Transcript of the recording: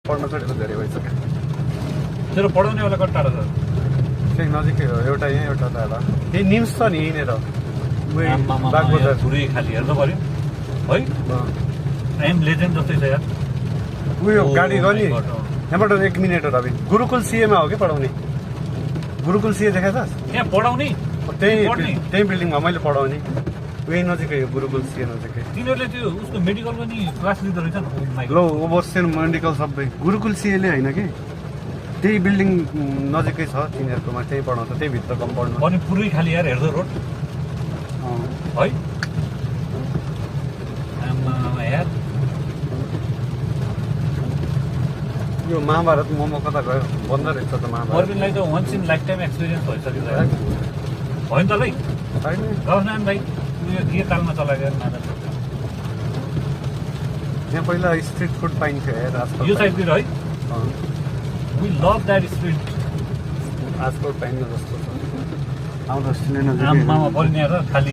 पढ्न छोडेको धेरै भइसक्यो तेरो पढाउनेवाला कति टाढो छ त्यही नजिकै हो एउटा यहीँ एउटा टाढा त्यही निम्स छ नि यहीँनिर बागबजार पुरै खाली हेर्नु पर्यो है आइएम लेजेन्ड जस्तै छ यार उयो गाडी गर्ने यहाँबाट 1 मिनेट हो रवि गुरुकुल सिएमा हो कि पढाउने गुरुकुल सिए देखाएको छ त्यहाँ पढाउने त्यही बिल्डिङमा मैले पढाउने उही नजिकै हो गुरुकुल सिए नजिकै तिनीहरूले त्यो उसको मेडिकलको नि क्लास लिँदो रहेछ नि लो ओभरसियर मेडिकल सबै गुरुकुल सिएले होइन कि त्यही बिल्डिङ नजिकै छ तिनीहरूकोमा त्यही पढाउँछ त्यही भित्र कम्पाउन्डमा अनि पुरै खाली यार हेर्दो रोड है यार यो महाभारत मोमो कता गयो बन्द रहेछ त महाभारत पर्बिनलाई त once in life time experience भइसक्यो होइन त लै छैन गफनान भाइ उयो के तालमा चलाएको मादर यहाँ पहिला स्ट्रिट फुड पाइन्थ्यो हेर आजकल यो साइडतिर है वी लभ द्याट स्ट्रिट आजकल पाइन्न जस्तो छ आउँदो आमामा पर्ने र खाली